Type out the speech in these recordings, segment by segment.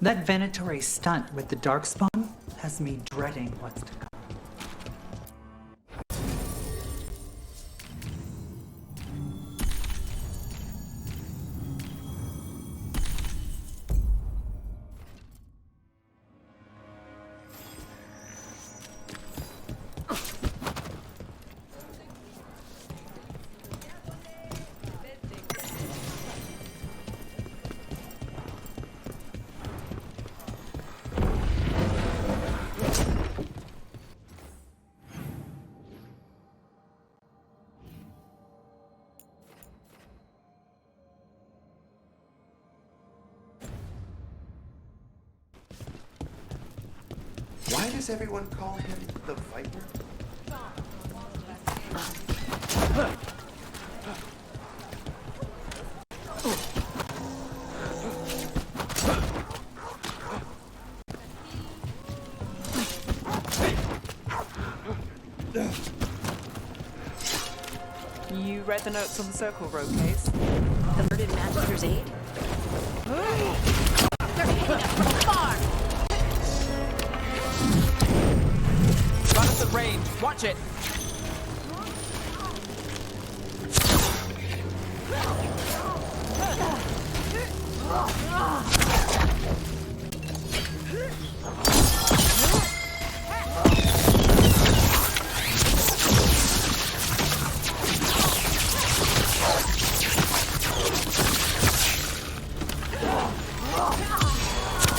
That venatory stunt with the Darkspawn has me dreading what's to come. Why does everyone call him the Viper? You read the notes on the circle road case? The murdered Magister's aid? They're hitting us from afar! Got us at range. Watch it.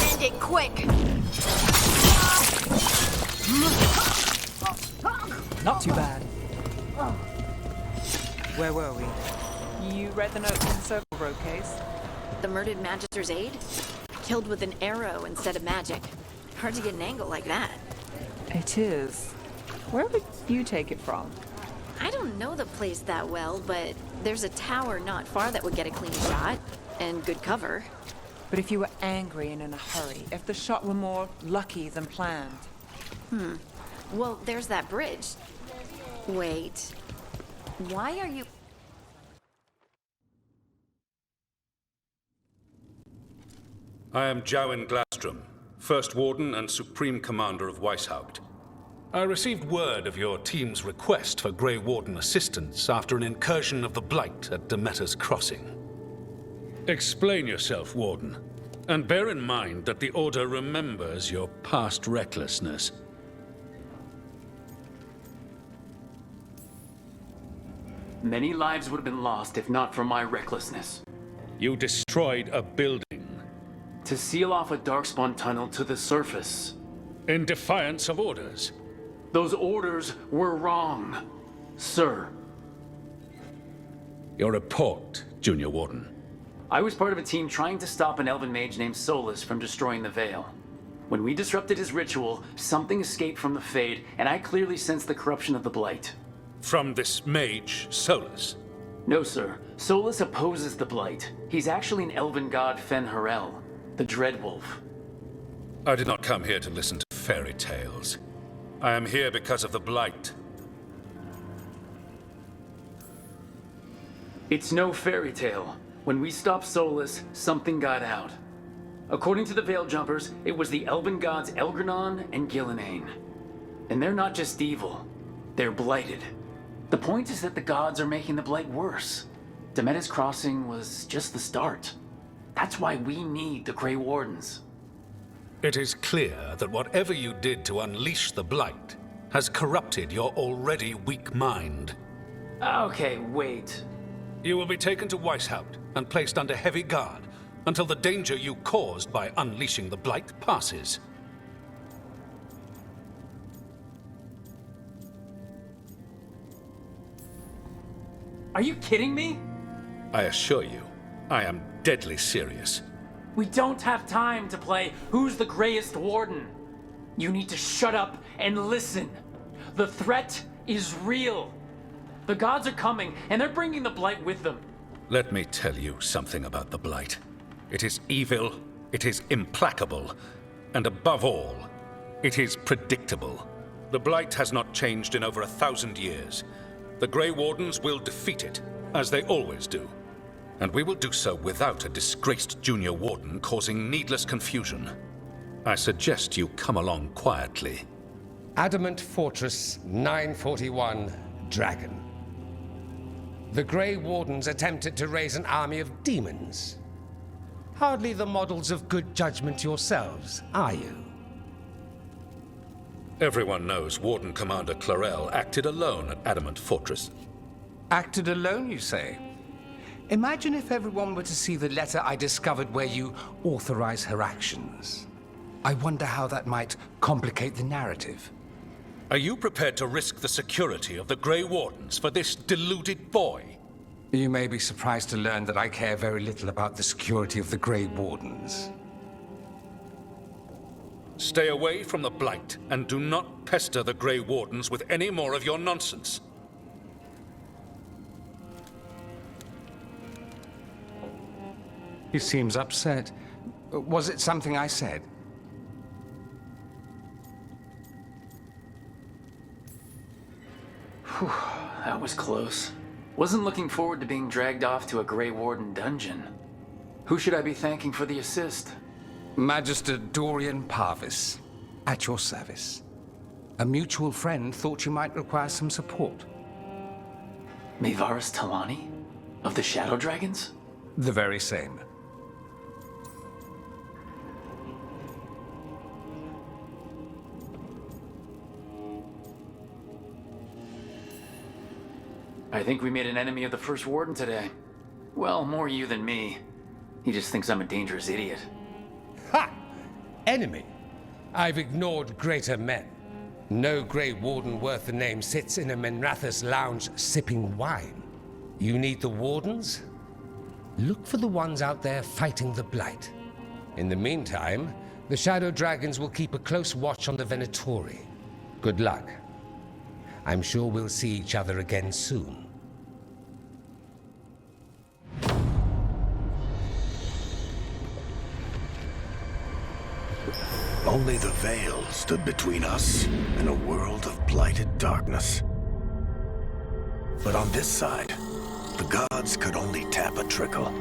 End it quick! Not too bad. Where were we? You read the notes on the circle road case? The murdered Magister's aid? Killed with an arrow instead of magic. Hard to get an angle like that. It is. Where would you take it from? I don't know the place that well, but there's a tower not far that would get a clean shot. And good cover. But if you were angry and in a hurry, if the shot were more lucky than planned. Well, there's that bridge. Wait. Why are you... I am Jowen Glastrom, First Warden and Supreme Commander of Weishaupt. I received word of your team's request for Grey Warden assistance after an incursion of the Blight at Demeter's Crossing. Explain yourself, Warden, and bear in mind that the Order remembers your past recklessness. Many lives would have been lost if not for my recklessness. You destroyed a building. To seal off a Darkspawn tunnel to the surface. In defiance of orders. Those orders were wrong, sir. Your report, Junior Warden. I was part of a team trying to stop an elven mage named Solus from destroying the Veil. When we disrupted his ritual, something escaped from the Fade, and I clearly sensed the corruption of the Blight. From this mage, Solus? No, sir. Solus opposes the Blight. He's actually an elven god Fen-Harel, the Dreadwolf. I did not come here to listen to fairy tales. I am here because of the Blight. It's no fairy tale. When we stopped Solus, something got out. According to the Veil Jumpers, it was the elven gods Elgranon and Gillenane. And they're not just evil. They're blighted. The point is that the gods are making the Blight worse. Demeter's Crossing was just the start. That's why we need the Grey Wardens. It is clear that whatever you did to unleash the Blight has corrupted your already weak mind. Okay, wait. You will be taken to Weishaupt and placed under heavy guard until the danger you caused by unleashing the Blight passes. Are you kidding me? I assure you, I am deadly serious. We don't have time to play Who's the Greyest Warden. You need to shut up and listen. The threat is real. The gods are coming, and they're bringing the Blight with them. Let me tell you something about the Blight. It is evil, it is implacable, and above all, it is predictable. The Blight has not changed in over 1,000 years. The Grey Wardens will defeat it, as they always do. And we will do so without a disgraced junior warden causing needless confusion. I suggest you come along quietly. Adamant Fortress 941, Dragon. The Grey Wardens attempted to raise an army of demons. Hardly the models of good judgment yourselves, are you? Everyone knows Warden Commander Clarel acted alone at Adamant Fortress. Acted alone, you say? Imagine if everyone were to see the letter I discovered where you authorize her actions. I wonder how that might complicate the narrative. Are you prepared to risk the security of the Grey Wardens for this deluded boy? You may be surprised to learn that I care very little about the security of the Grey Wardens. Stay away from the Blight, and do not pester the Grey Wardens with any more of your nonsense. He seems upset. Was it something I said? Whew, that was close. Wasn't looking forward to being dragged off to a Grey Warden dungeon. Who should I be thanking for the assist? Magister Dorian Parvis, at your service. A mutual friend thought you might require some support. Mevaris Talani? Of the Shadow Dragons? The very same. I think we made an enemy of the First Warden today. Well, more you than me. He just thinks I'm a dangerous idiot. Ha! Enemy? I've ignored greater men. No Grey Warden worth the name sits in a Menrathus lounge sipping wine. You need the Wardens? Look for the ones out there fighting the Blight. In the meantime, the Shadow Dragons will keep a close watch on the Venatori. Good luck. I'm sure we'll see each other again soon. Only the veil stood between us and a world of blighted darkness. But on this side, the gods could only tap a trickle.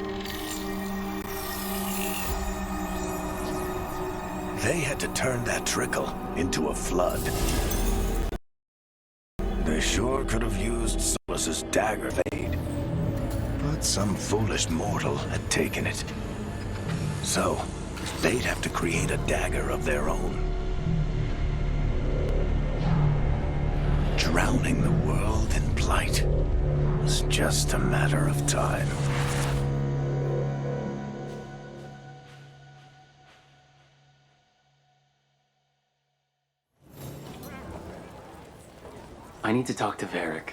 They had to turn that trickle into a flood. They sure could have used Solus's dagger of aid, but some foolish mortal had taken it. So, they'd have to create a dagger of their own. Drowning the world in blight was just a matter of time. I need to talk to Varric.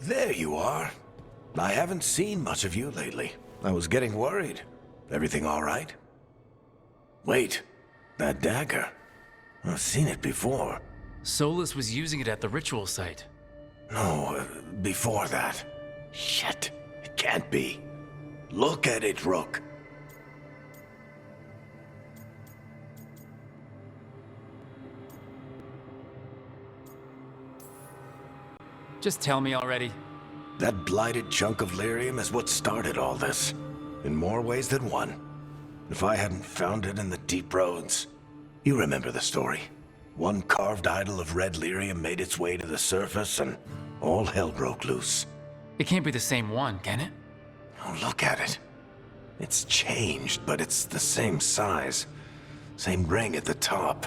There you are. I haven't seen much of you lately. I was getting worried. Everything all right? Wait, that dagger. I've seen it before. Solus was using it at the ritual site. No, before that. Shit, it can't be. Look at it, Rook. Just tell me already. That blighted chunk of lyrium is what started all this. In more ways than one. If I hadn't found it in the deep roads. You remember the story. One carved idol of red lyrium made its way to the surface and all hell broke loose. It can't be the same one, can it? Oh, look at it. It's changed, but it's the same size. Same ring at the top.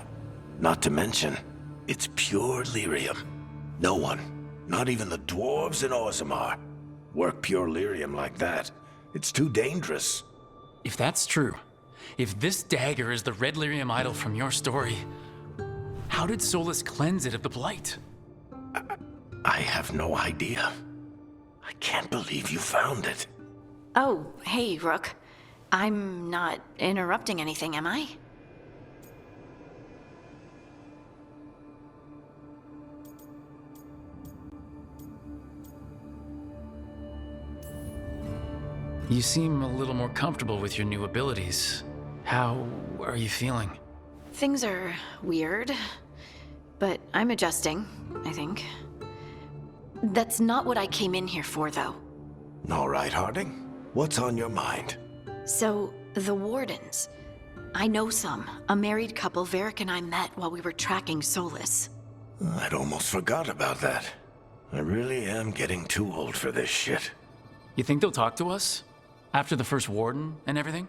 Not to mention, it's pure lyrium. No one, not even the dwarves in Orzammar, work pure lyrium like that. It's too dangerous. If that's true, If this dagger is the red lyrium idol from your story, how did Solus cleanse it of the blight? I have no idea. I can't believe you found it. Oh, hey, Rook. I'm not interrupting anything, am I? You seem a little more comfortable with your new abilities. How are you feeling? Things are weird, but I'm adjusting, I think. That's not what I came in here for, though. All right, Harding. What's on your mind? So, the Wardens. I know some. A married couple Varric and I met while we were tracking Solus. I'd almost forgot about that. I really am getting too old for this shit. You think they'll talk to us? After the first warden and everything?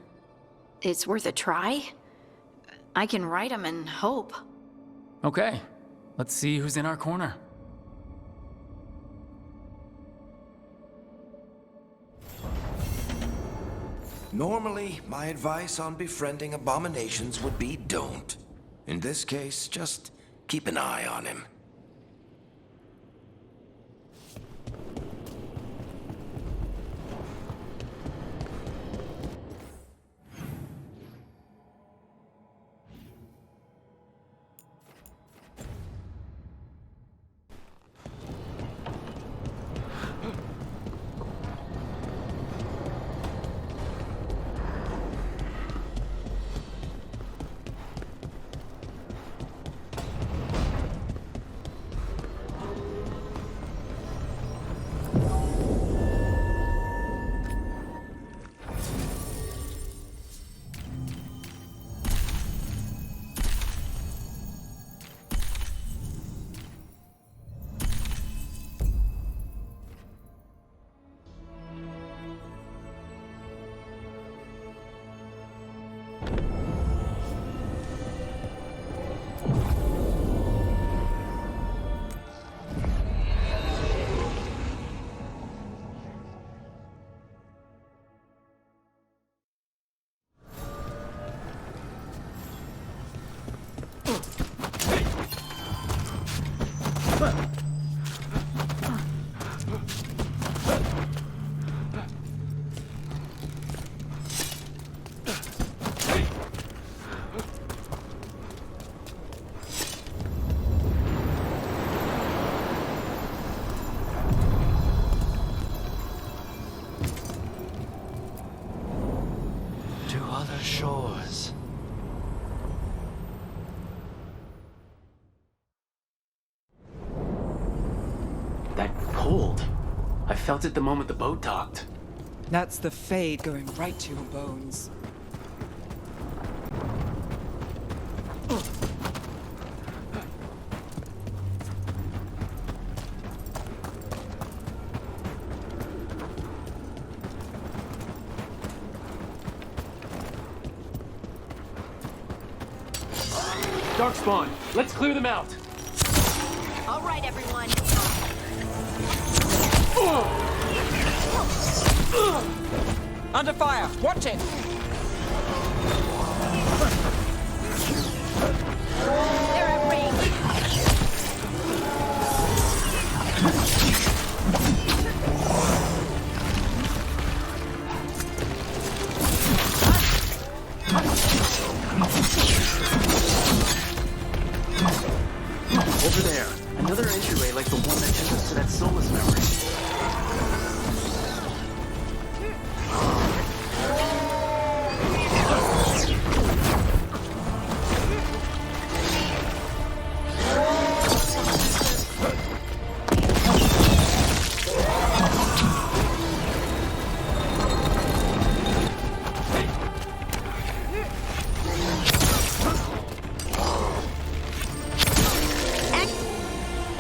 It's worth a try. I can write them and hope. Okay. Let's see who's in our corner. Normally, my advice on befriending abominations would be don't. In this case, just keep an eye on him. Shores. That cold. I felt it the moment the boat docked. That's the Fade going right to your bones. Darkspawn, let's clear them out. All right, everyone. Under fire! Watch it! They're at range. Over there. Another entryway like the one that took us to that Solus memory.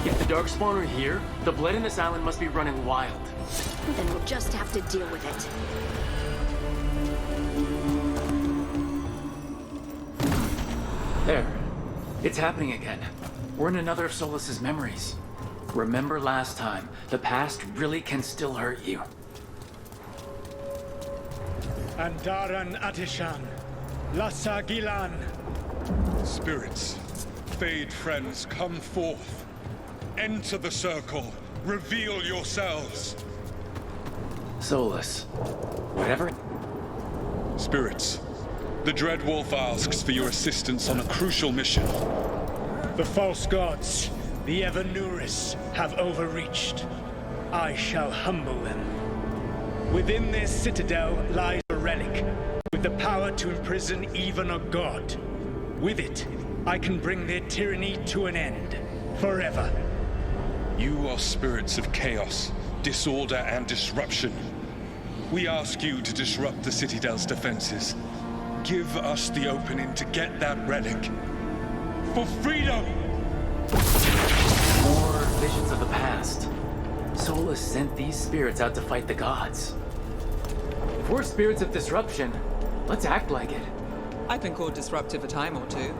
If the Darkspawn are here, the blood in this island must be running wild. Then we'll just have to deal with it. There. It's happening again. We're in another of Solus's memories. Remember last time, the past really can still hurt you. Andaran Atishan. Lasagilan. Spirits, fade friends, come forth. Enter the circle. Reveal yourselves. Solus. Whatever. Spirits, the Dread Wolf asks for your assistance on a crucial mission. The false gods, the Evanuris, have overreached. I shall humble them. Within their citadel lies a relic, with the power to imprison even a god. With it, I can bring their tyranny to an end, forever. You are spirits of chaos, disorder, and disruption. We ask you to disrupt the Citadel's defenses. Give us the opening to get that relic. For freedom! More visions of the past. Solus sent these spirits out to fight the gods. If we're spirits of disruption, let's act like it. I've been called disruptive a time or two.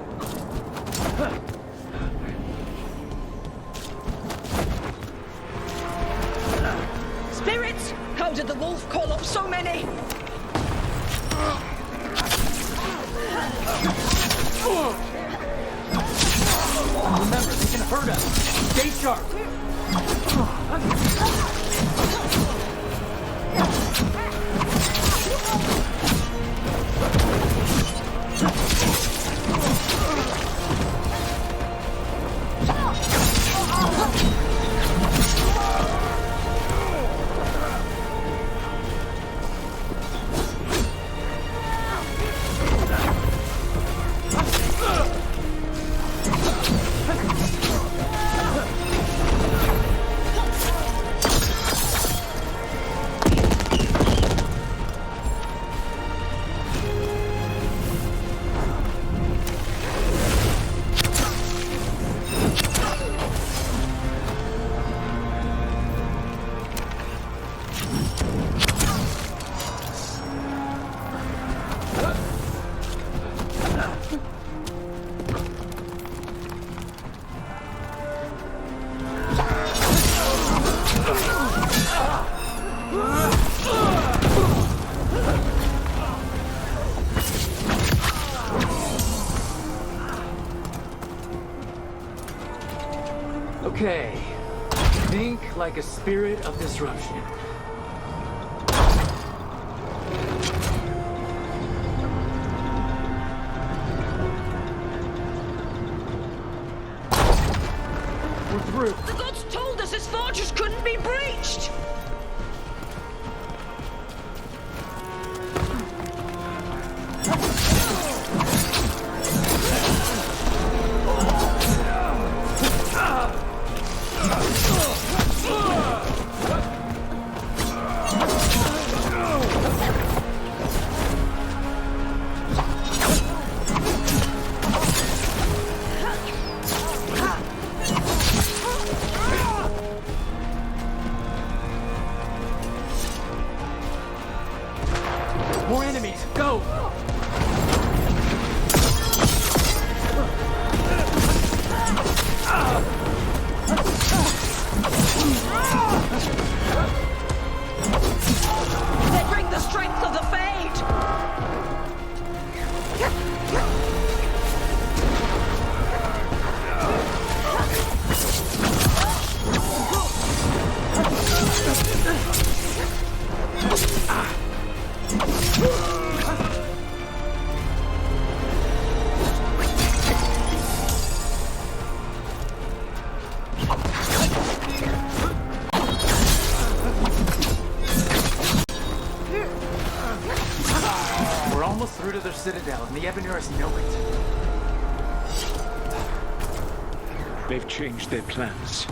Spirits! How did the wolf call up so many? Remember, they can hurt us. Stay sharp. Okay. Think like a spirit of disruption. We're through. The gods told us his fortress couldn't be breached! More enemies, go! They bring the strength of the Fade! We're almost through to their citadel, and the Evanuris know it. They've changed their plans.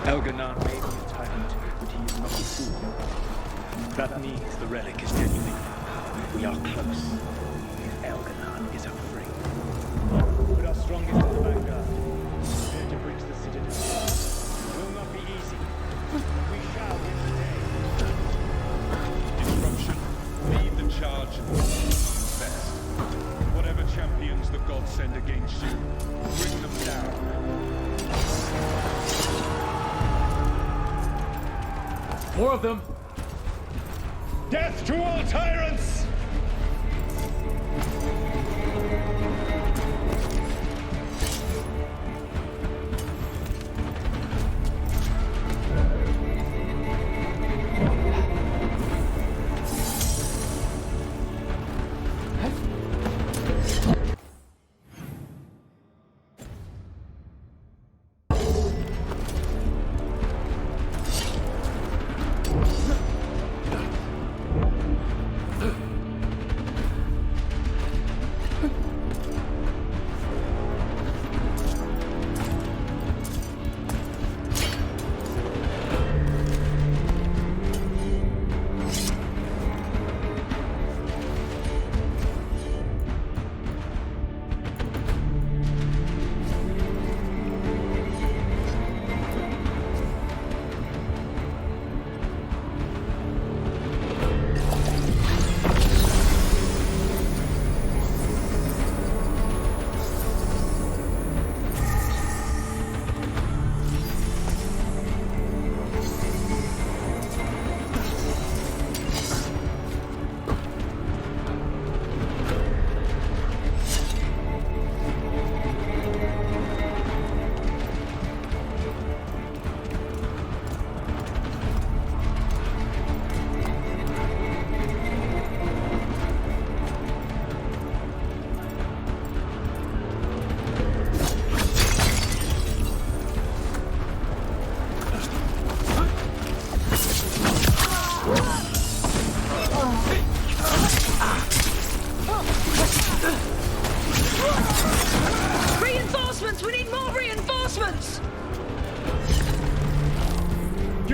Elganon may be a tyrant, but he is not a fool. That means the relic is genuine. We are close. Elganon is afraid. Put our strongest in the vanguard. Prepare to breach the citadel. It will not be easy. We shall win the day. Disruption, lead the charge. Best. Whatever champions the gods send against you, bring them down. More of them! Death to all tyrants!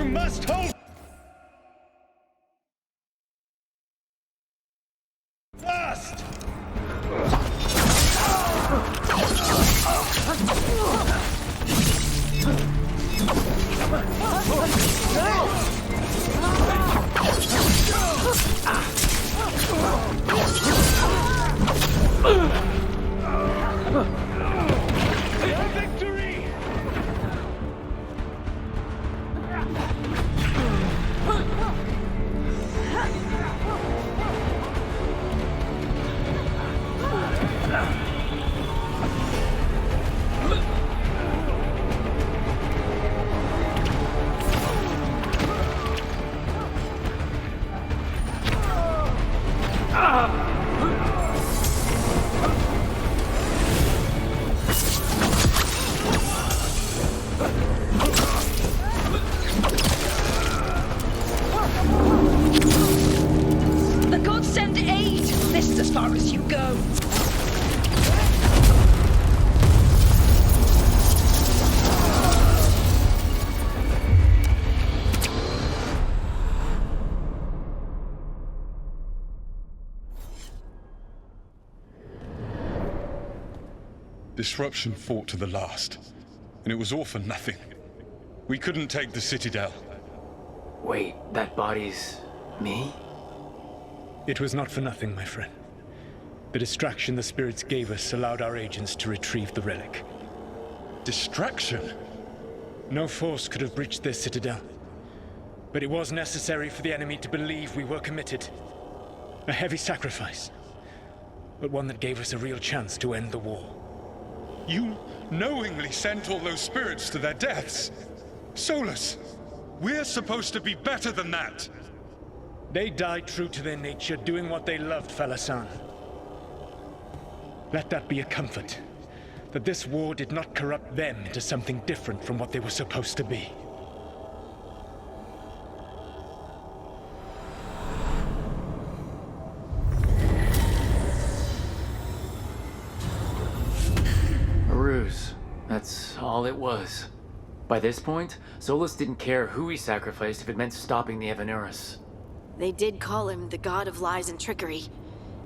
You must hold fast! Victory! The gods send aid! This is as far as you go. Disruption fought to the last, and it was all for nothing. We couldn't take the Citadel. Wait, that body's me? It was not for nothing, my friend. The distraction the spirits gave us allowed our agents to retrieve the relic. Distraction? No force could have breached this citadel. But it was necessary for the enemy to believe we were committed. A heavy sacrifice, but one that gave us a real chance to end the war. You knowingly sent all those spirits to their deaths. Solus, we're supposed to be better than that. They died true to their nature, doing what they loved, Falasan. Let that be a comfort, that this war did not corrupt them into something different from what they were supposed to be. A ruse. That's all it was. By this point, Solus didn't care who he sacrificed if it meant stopping the Evanurus. They did call him the god of lies and trickery.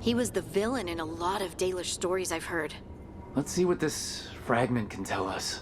He was the villain in a lot of Dalish stories I've heard. Let's see what this fragment can tell us.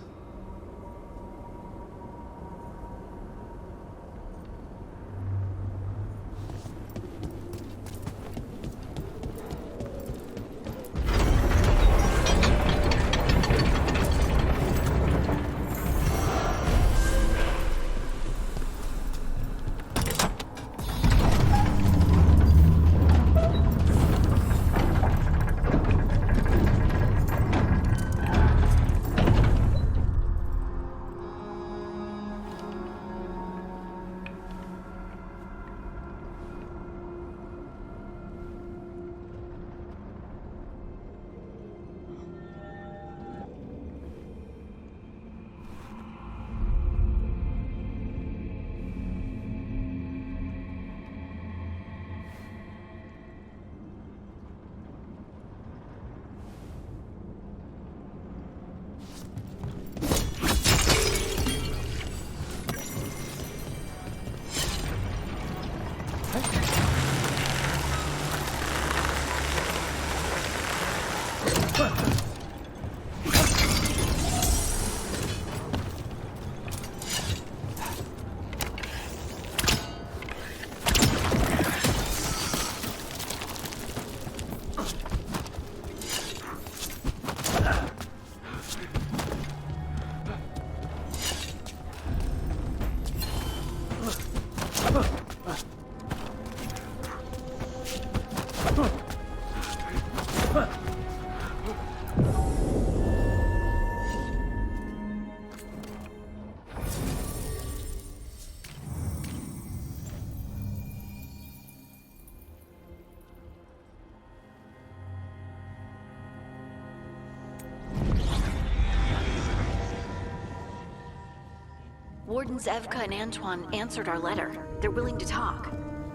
Wardens Evka and Antoine answered our letter. They're willing to talk.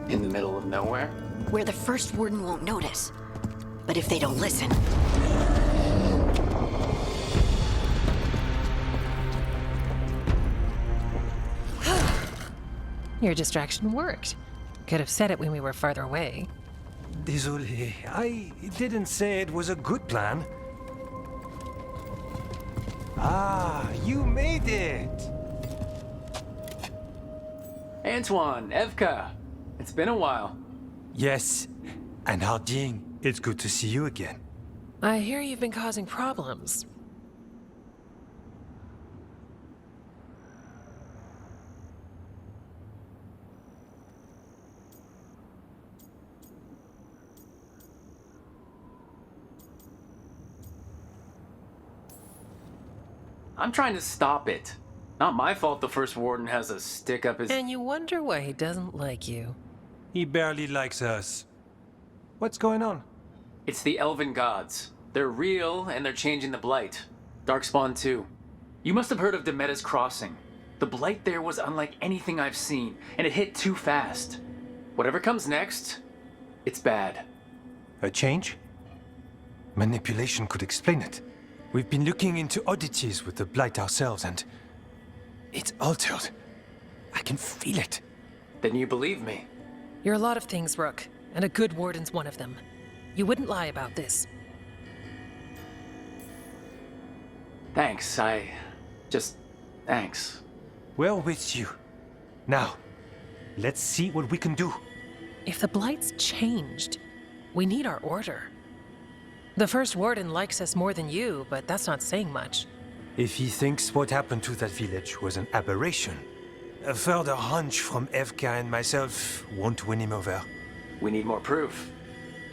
In the middle of nowhere? Where the first warden won't notice. But if they don't listen... Your distraction worked. Could have said it when we were farther away. Désolé, I didn't say it was a good plan. Ah, you made it! Antoine, Evka, it's been a while. Yes, and Harding, it's good to see you again. I hear you've been causing problems. I'm trying to stop it. Not my fault the First Warden has a stick up his... And you wonder why he doesn't like you. He barely likes us. What's going on? It's the Elven Gods. They're real, and they're changing the Blight. Darkspawn too. You must have heard of Demeta's Crossing. The Blight there was unlike anything I've seen, and it hit too fast. Whatever comes next, it's bad. A change? Manipulation could explain it. We've been looking into oddities with the Blight ourselves, and it's altered. I can feel it. Then you believe me. You're a lot of things, Rook, and a good warden's one of them. You wouldn't lie about this. Thanks, thanks. We're with you. Now, let's see what we can do. If the Blight's changed, we need our order. The First Warden likes us more than you, but that's not saying much. If he thinks what happened to that village was an aberration, a further hunch from Evka and myself won't win him over. We need more proof.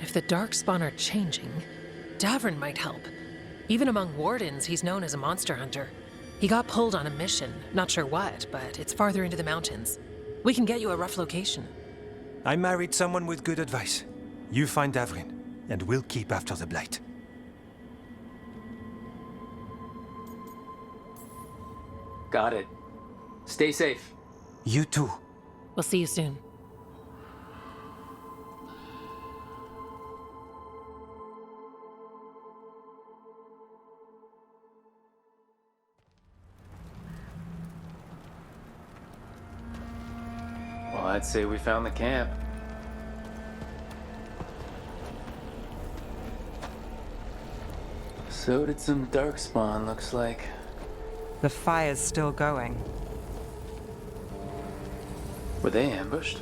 If the Darkspawn are changing, Davern might help. Even among Wardens, he's known as a monster hunter. He got pulled on a mission, not sure what, but it's farther into the mountains. We can get you a rough location. I married someone with good advice. You find Davrin, and we'll keep after the Blight. Got it. Stay safe. You too. We'll see you soon. Well, I'd say we found the camp. So did some Darkspawn, looks like. The fire's still going. Were they ambushed?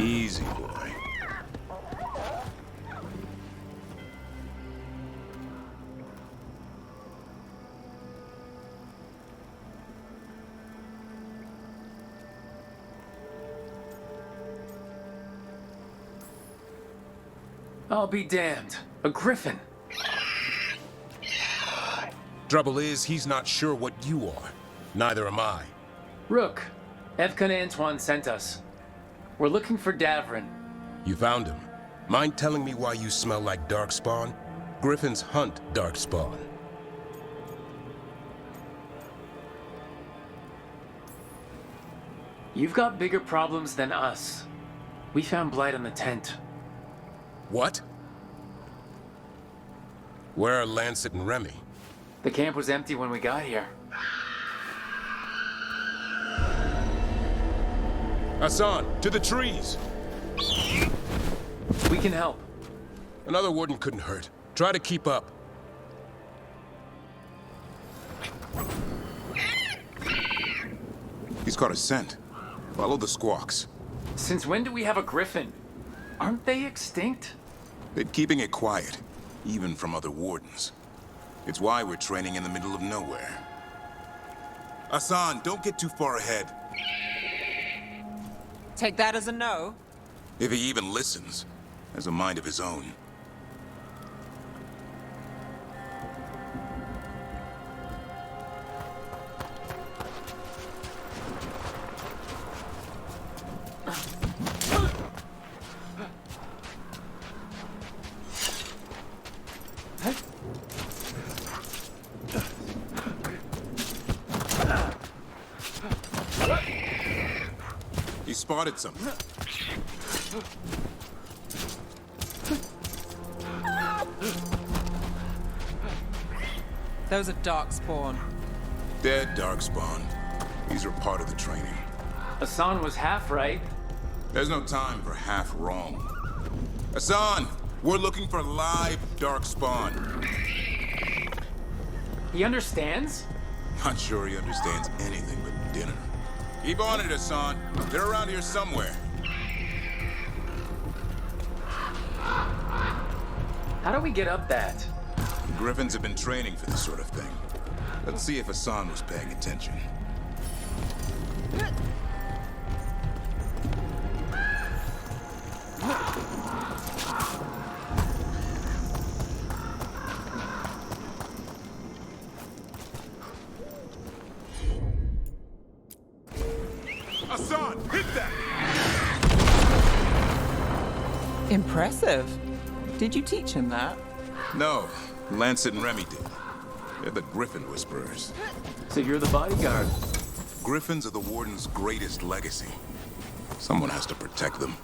Easy, boy. I'll be damned. A griffin. Trouble is, he's not sure what you are. Neither am I. Rook, Evka and Antoine sent us. We're looking for Davrin. You found him. Mind telling me why you smell like Darkspawn? Griffins hunt Darkspawn. You've got bigger problems than us. We found Blight on the tent. What? Where are Lancet and Remy? The camp was empty when we got here. Hassan, to the trees! We can help. Another warden couldn't hurt. Try to keep up. He's got a scent. Follow the squawks. Since when do we have a griffin? Aren't they extinct? They're keeping it quiet, even from other wardens. It's why we're training in the middle of nowhere. Hassan, don't get too far ahead. Take that as a no. If he even listens, has a mind of his own. He spotted something. Those are Darkspawn. Dead Darkspawn. These are part of the training. Hassan was half right. There's no time for half wrong. Hassan, we're looking for live Darkspawn. He understands? Not sure he understands anything but dinner. Keep on it, Hassan. They're around here somewhere. How do we get up that? The Griffins have been training for this sort of thing. Let's see if Hassan was paying attention. Hassan, hit that! Impressive. Did you teach him that? No, Lancet and Remy did. They're the Griffin Whisperers. So you're the bodyguard. Griffins are the Warden's greatest legacy. Someone has to protect them.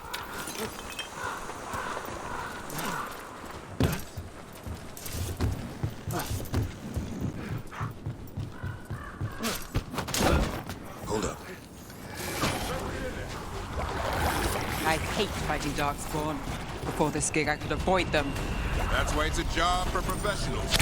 Hold up. I hate fighting Darkspawn. Before this gig, I could avoid them. That's why it's a job for professionals.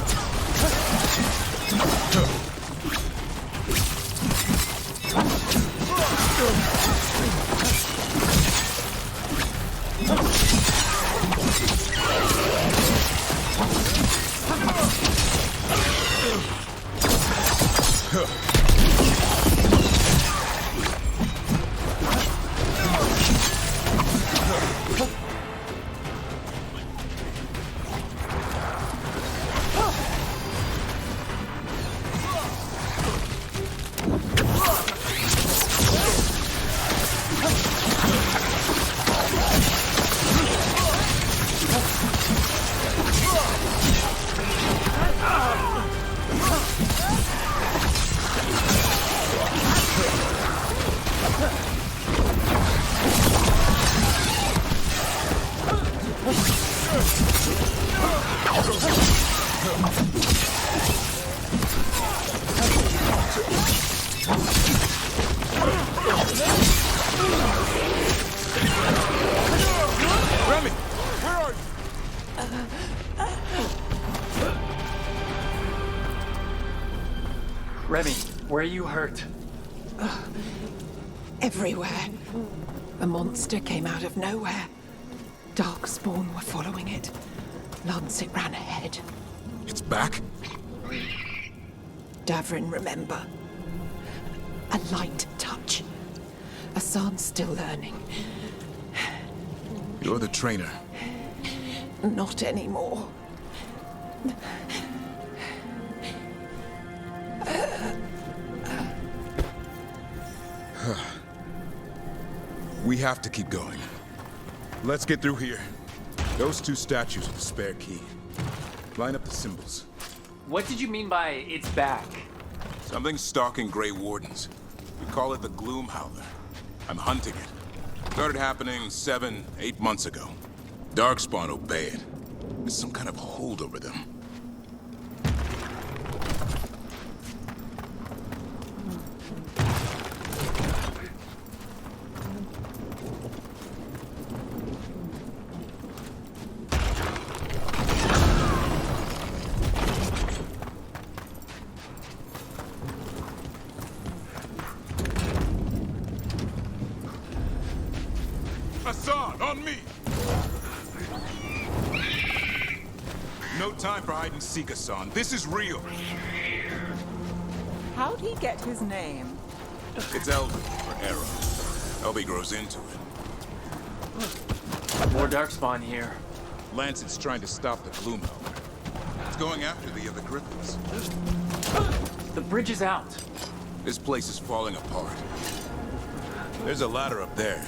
Remy, where are you? Remy, where are you hurt? Everywhere. A monster came out of nowhere. Darkspawn were following it. Lancet ran ahead. It's back? Davrin, remember. A light touch. Hassan's still learning. You're the trainer. Not anymore. We have to keep going. Let's get through here. Those two statues are the spare key. Line up the symbols. What did you mean by it's back? Something's stalking Grey Wardens. We call it the Gloom Howler. I'm hunting it. Started happening 7, 8 months ago. Darkspawn obey it. There's some kind of hold over them. Hassan, on me! No time for hide and seek, Hassan. This is real. How'd he get his name? It's Elby, or Arrow. Elby grows into it. More Darkspawn here. Lancet's trying to stop the Gloom Howler. It's going after the other Griffins. The bridge is out. This place is falling apart. There's a ladder up there.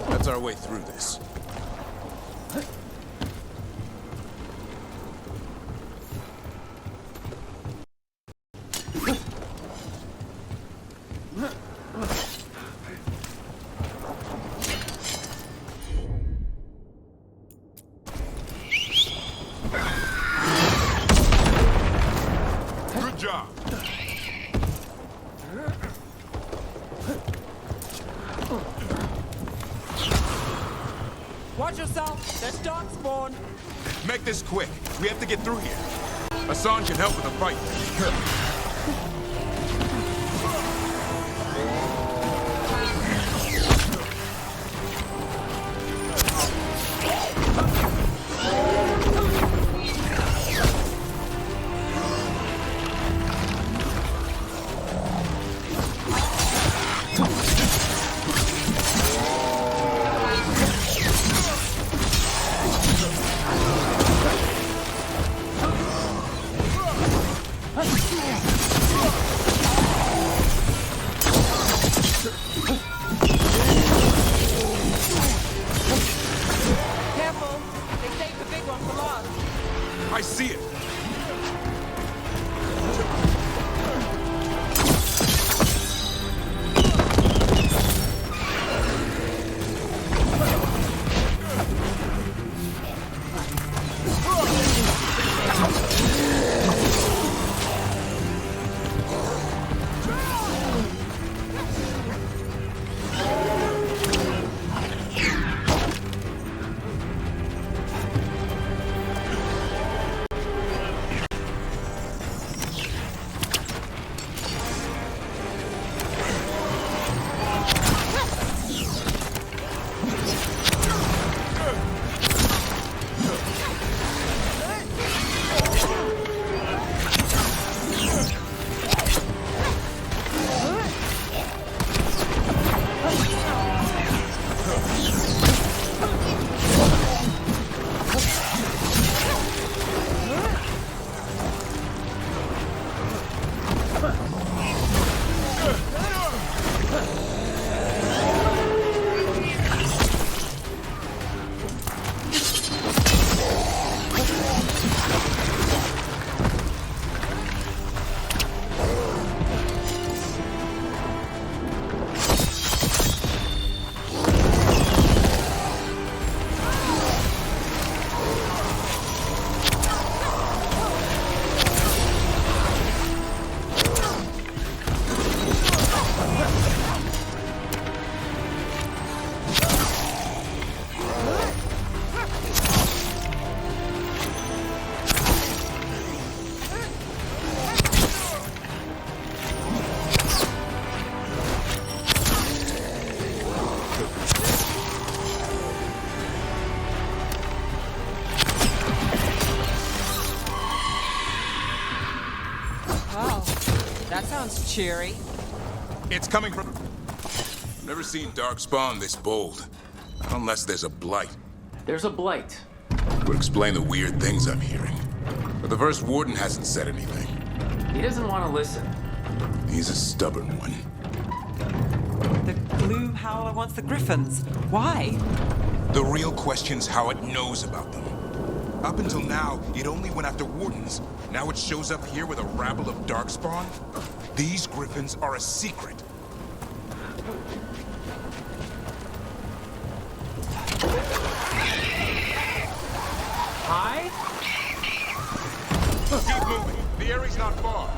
That's our way through this. Darkspawn! Make this quick. We have to get through here. Hassan can help with the fight. Careful! They saved the big one for last. I see it. Wow, that sounds cheery. It's coming from... I've never seen Darkspawn this bold. Unless there's a blight. There's a blight. Would explain the weird things I'm hearing. But the first warden hasn't said anything. He doesn't want to listen. He's a stubborn one. The Gloom Howler wants the Griffins. Why? The real question's how it knows about them. Up until now, it only went after wardens. Now it shows up here with a rabble of Darkspawn? These Griffins are a secret. Hi? Keep moving. The area's not far.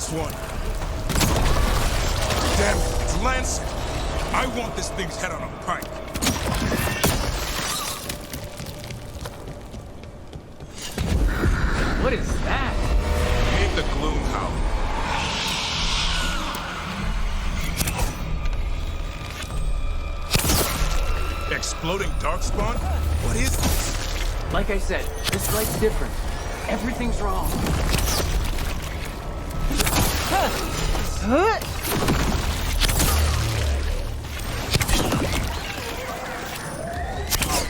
Last one. Damn it, it's Lancet. I want this thing's head on a pike. What is that? Ain't the gloom howling. Exploding darkspawn? What is this? Like I said, this flight's different. Everything's wrong.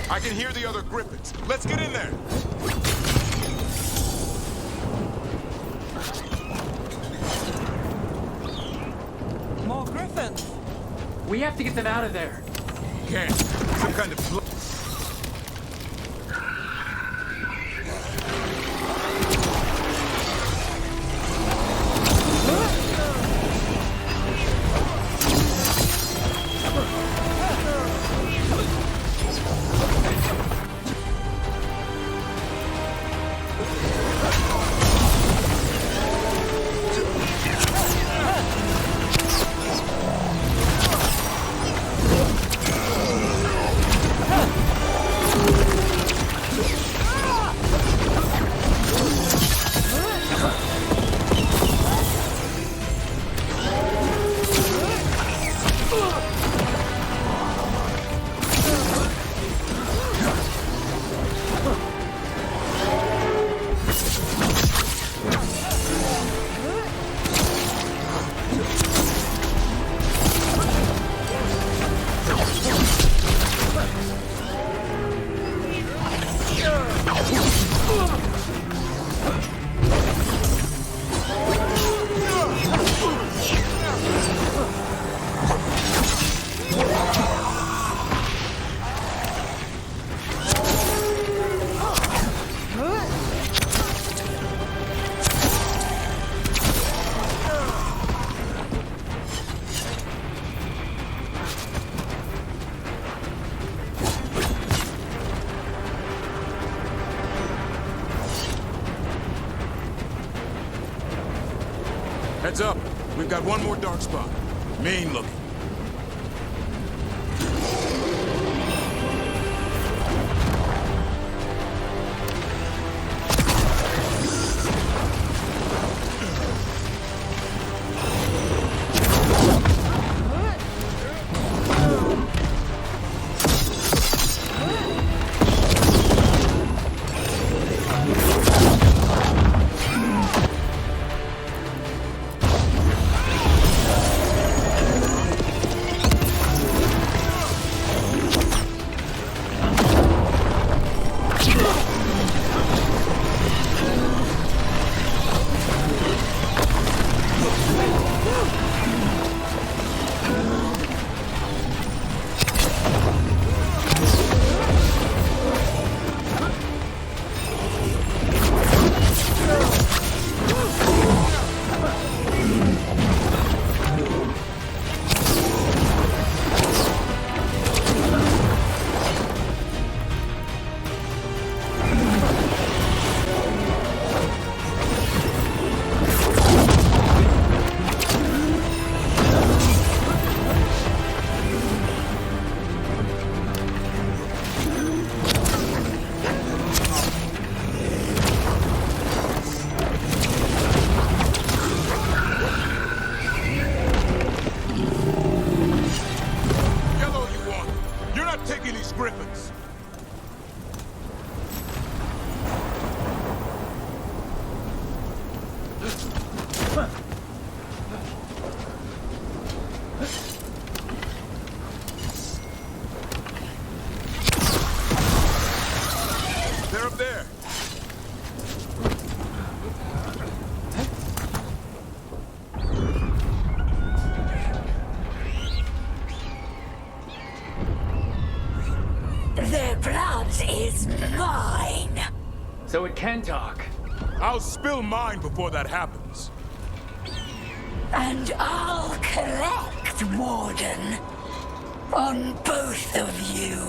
I can hear the other Griffins. Let's get in there. More Griffins! We have to get them out of there. Can't. Some kind of... Heads up. We've got one more dark spot. Mean looking. Their blood is mine. So it can talk. I'll spill mine before that happens. And I'll collect, Warden. On both of you.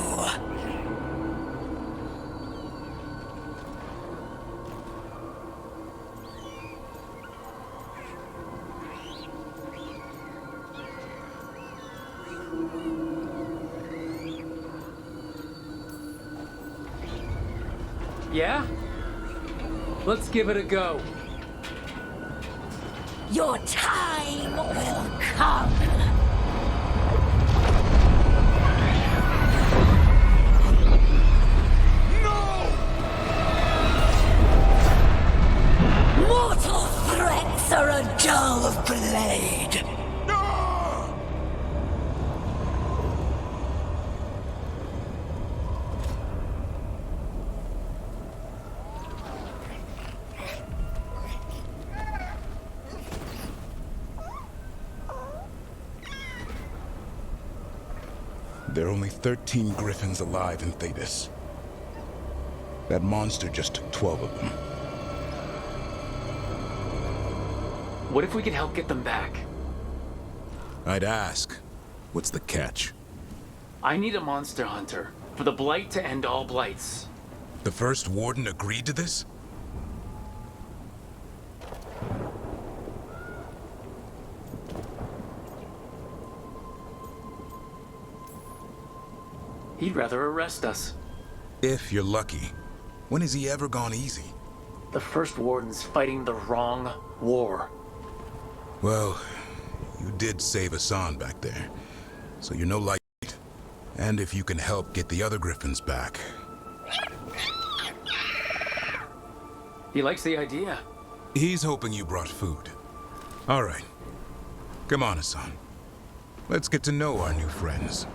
Yeah? Let's give it a go. Your time will come. Mortal threats are a dull blade. There are only 13 griffins alive in Thetis. That monster just took 12 of them. What if we could help get them back? I'd ask, what's the catch? I need a monster hunter for the Blight to end all blights. The first warden agreed to this? He'd rather arrest us. If you're lucky. When has he ever gone easy? The first warden's fighting the wrong war. Well, you did save Hassan back there, so you're no light. And if you can help get the other griffins back. He likes the idea. He's hoping you brought food. All right. Come on, Hassan. Let's get to know our new friends.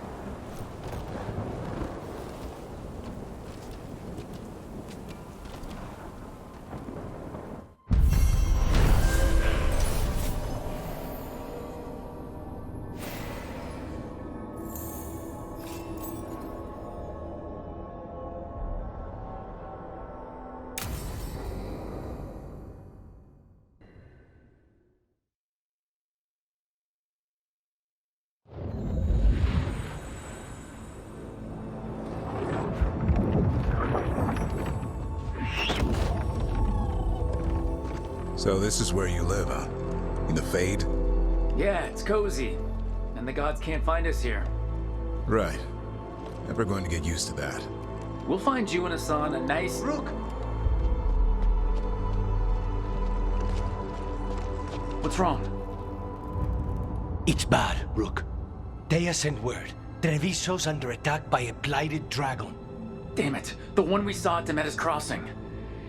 So this is where you live, huh? In the Fade? Yeah, it's cozy. And the gods can't find us here. Right. Never going to get used to that. We'll find you and Hassan a nice... Rook! What's wrong? It's bad, Rook. Dea sent word. Treviso's under attack by a blighted dragon. Damn it. The one we saw at Demeter's Crossing.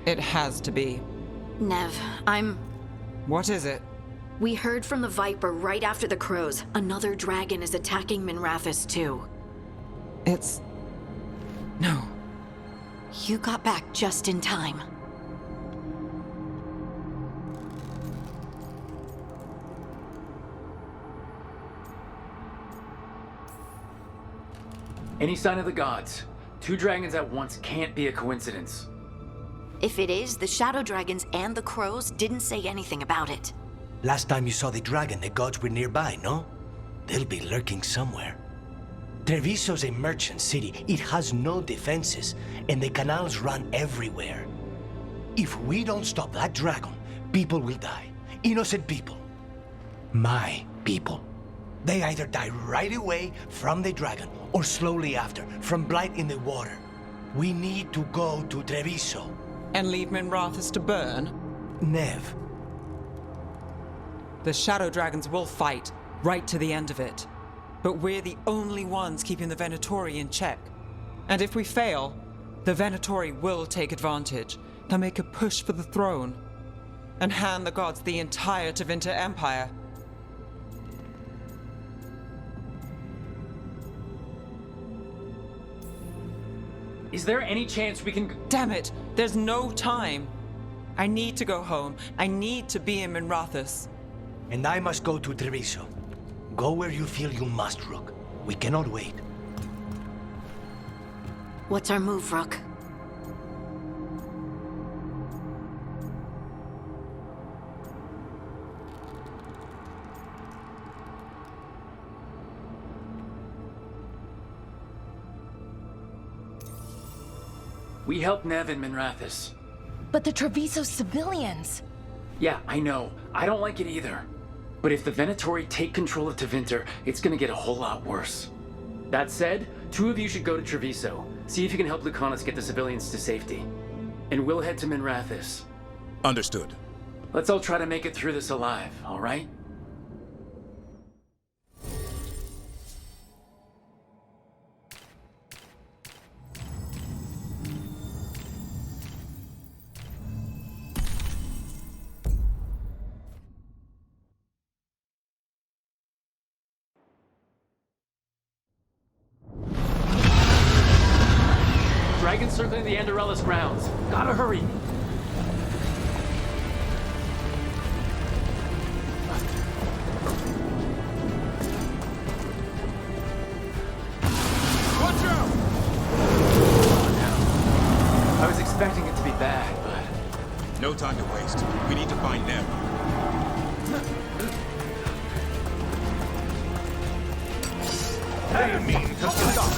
It has to be. Nev, What is it? We heard from the Viper right after the crows. Another dragon is attacking Minrathous too. It's... No. You got back just in time. Any sign of the gods? 2 dragons at once can't be a coincidence. If it is, the Shadow Dragons and the Crows didn't say anything about it. Last time you saw the dragon, the gods were nearby, no? They'll be lurking somewhere. Treviso's a merchant city. It has no defenses, and the canals run everywhere. If we don't stop that dragon, people will die. Innocent people. My people. They either die right away from the dragon, or slowly after, from blight in the water. We need to go to Treviso. And leave Minrathous to burn? Nev. The Shadow Dragons will fight, right to the end of it. But we're the only ones keeping the Venatori in check. And if we fail, the Venatori will take advantage. They'll make a push for the throne. And hand the gods the entire Tevinter Empire. Is there any chance we can... Damn it! There's no time! I need to go home. I need to be in Minrathous. And I must go to Treviso. Go where you feel you must, Rook. We cannot wait. What's our move, Rook? We helped Nev in Minrathous. But the Treviso civilians... Yeah, I know. I don't like it either. But if the Venatori take control of Tevinter, it's gonna get a whole lot worse. That said, 2 of you should go to Treviso. See if you can help Lucanus get the civilians to safety. and we'll head to Minrathous. Understood. Let's all try to make it through this alive, all right? Dragon circling the Anderellus grounds. Gotta hurry. Watch out! I was expecting it to be bad, but... No time to waste. We need to find them. They mean to stop.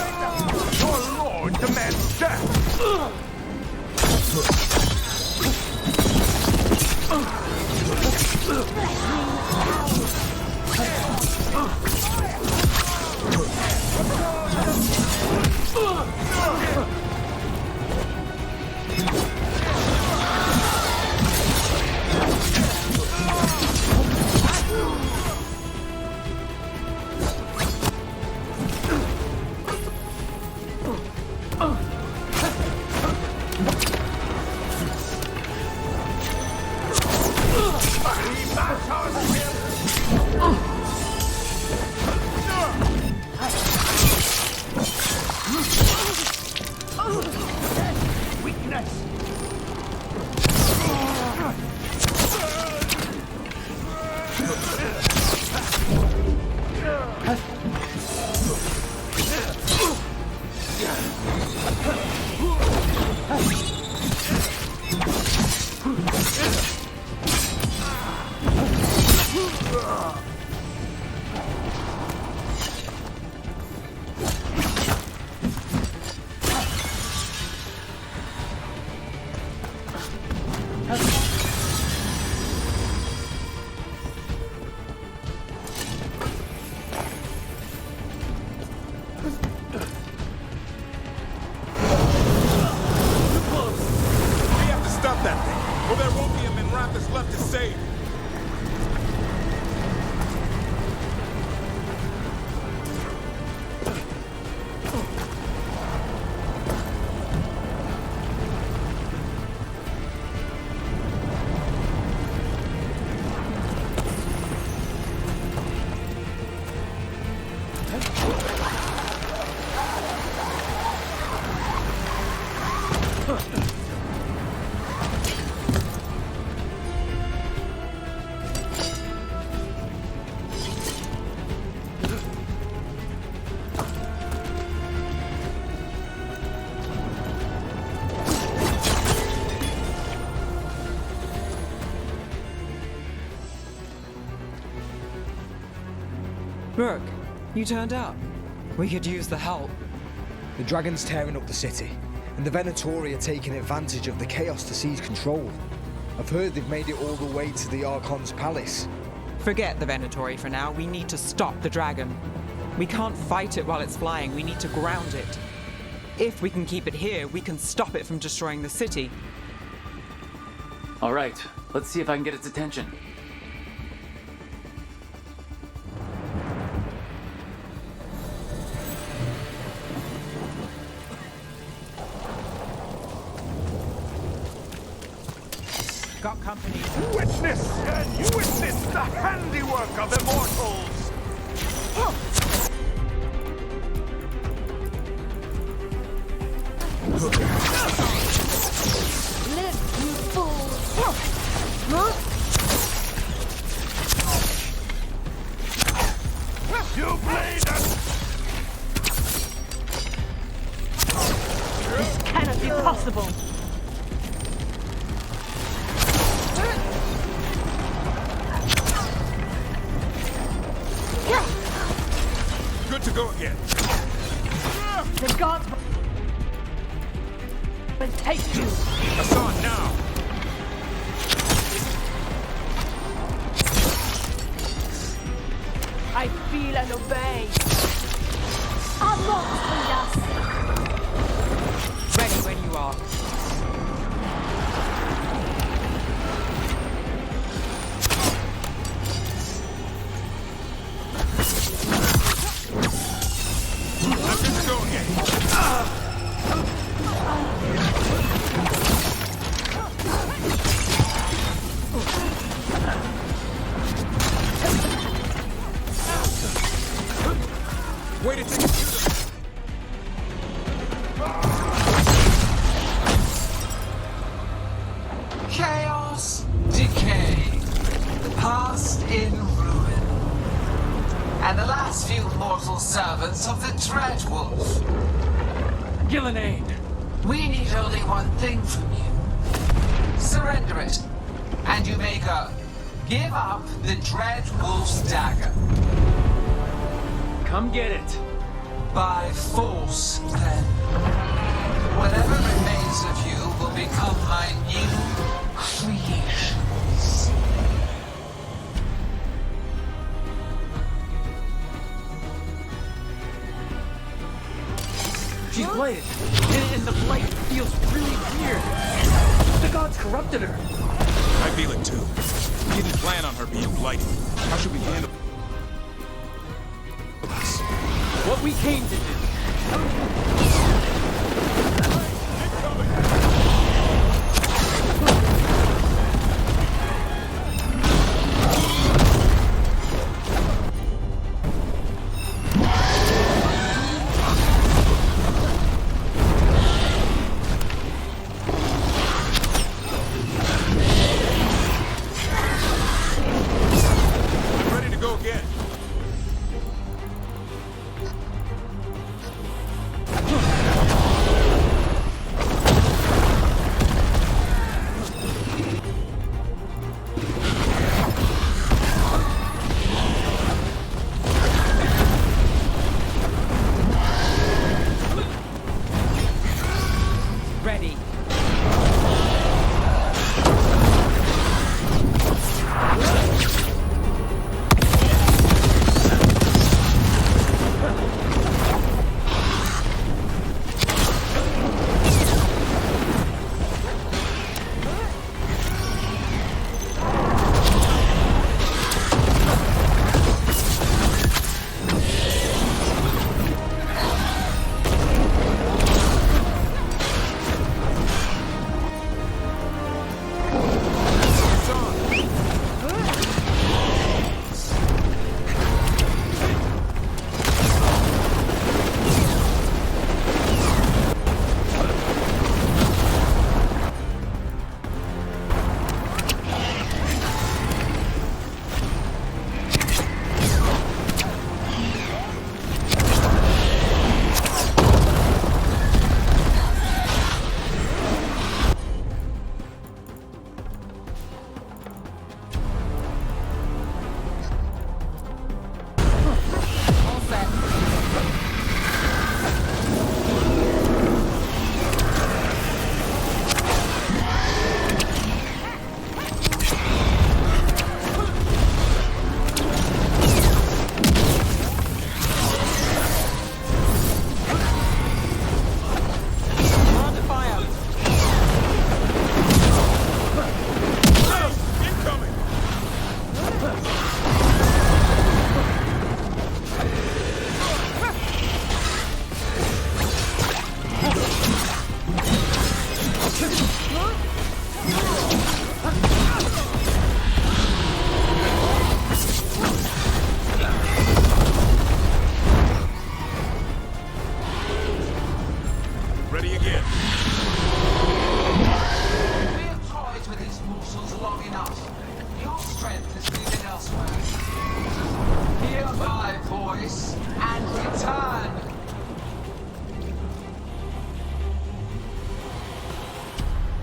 Your lord demands death. Brooke, you turned up. We could use the help. The dragon's tearing up the city, and the Venatori are taking advantage of the chaos to seize control. I've heard they've made it all the way to the Archon's palace. Forget the Venatori for now. We need to stop the dragon. We can't fight it while it's flying. We need to ground it. If we can keep it here, we can stop it from destroying the city. All right, let's see if I can get its attention. Got company. Witness! And you witness the handiwork of immortals! Live, you fools! You blade us! This cannot be possible! Good to go again. The gods will take you! Hassan, now! I feel and obey! Amongst us! Ready when you are. servants of the Dreadwolf. Gillenane! We need only one thing from you. Surrender it, and you may go. Give up the Dreadwolf's dagger. Come get it. By force, then. Whatever remains of you will become my new creations. She's blighted, and the blight feels really weird. The gods corrupted her. I feel it too. We didn't plan on her being blighted. How should we handle this? What we came to do.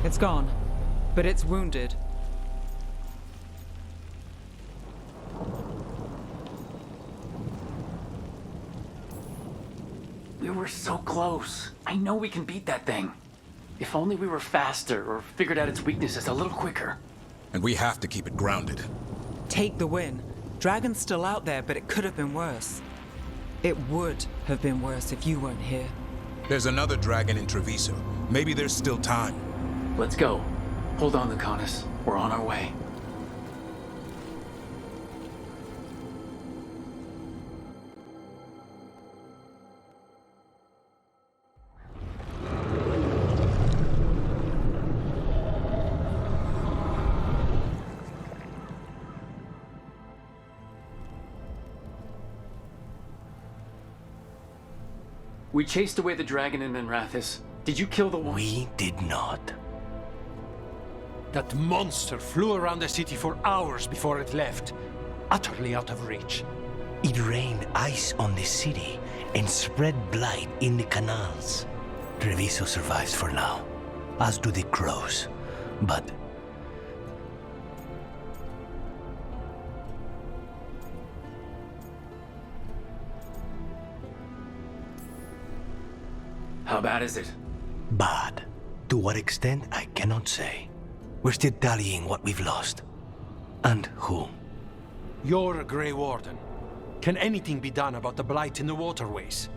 It's gone, but it's wounded. We were so close. I know we can beat that thing. If only we were faster or figured out its weaknesses a little quicker. And we have to keep it grounded. Take the win. Dragon's still out there, but it could have been worse. It would have been worse if you weren't here. There's another dragon in Treviso. Maybe there's still time. Let's go. Hold on, Lucanus. We're on our way. We chased away the dragon in Minrathous. Did you kill the one? We did not. That monster flew around the city for hours before it left, utterly out of reach. It rained ice on the city and spread blight in the canals. Treviso survives for now, as do the crows. But how bad is it? bad. To what extent, I cannot say. We're still tallying what we've lost. And whom. You're a Grey Warden. Can anything be done about the blight in the waterways?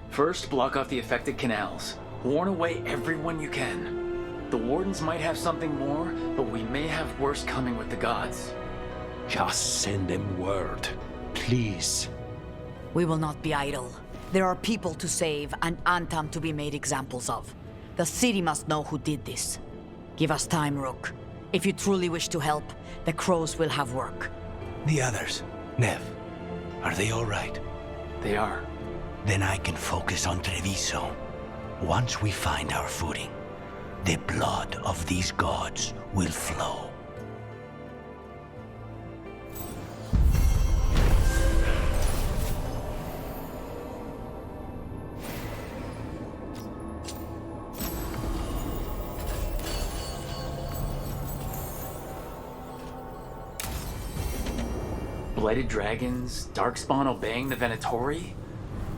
First, block off the affected canals. Warn away everyone you can. The Wardens might have something more, but we may have worse coming with the gods. Just send them word. Please. We will not be idle. There are people to save and Antam to be made examples of. The city must know who did this. Give us time, Rook. If you truly wish to help, the crows will have work. The others, Nev, are they all right? They are. Then I can focus on Treviso. Once we find our footing, the blood of these gods will flow. Blighted dragons, Darkspawn obeying the Venatori?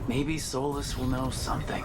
Maybe Solus will know something.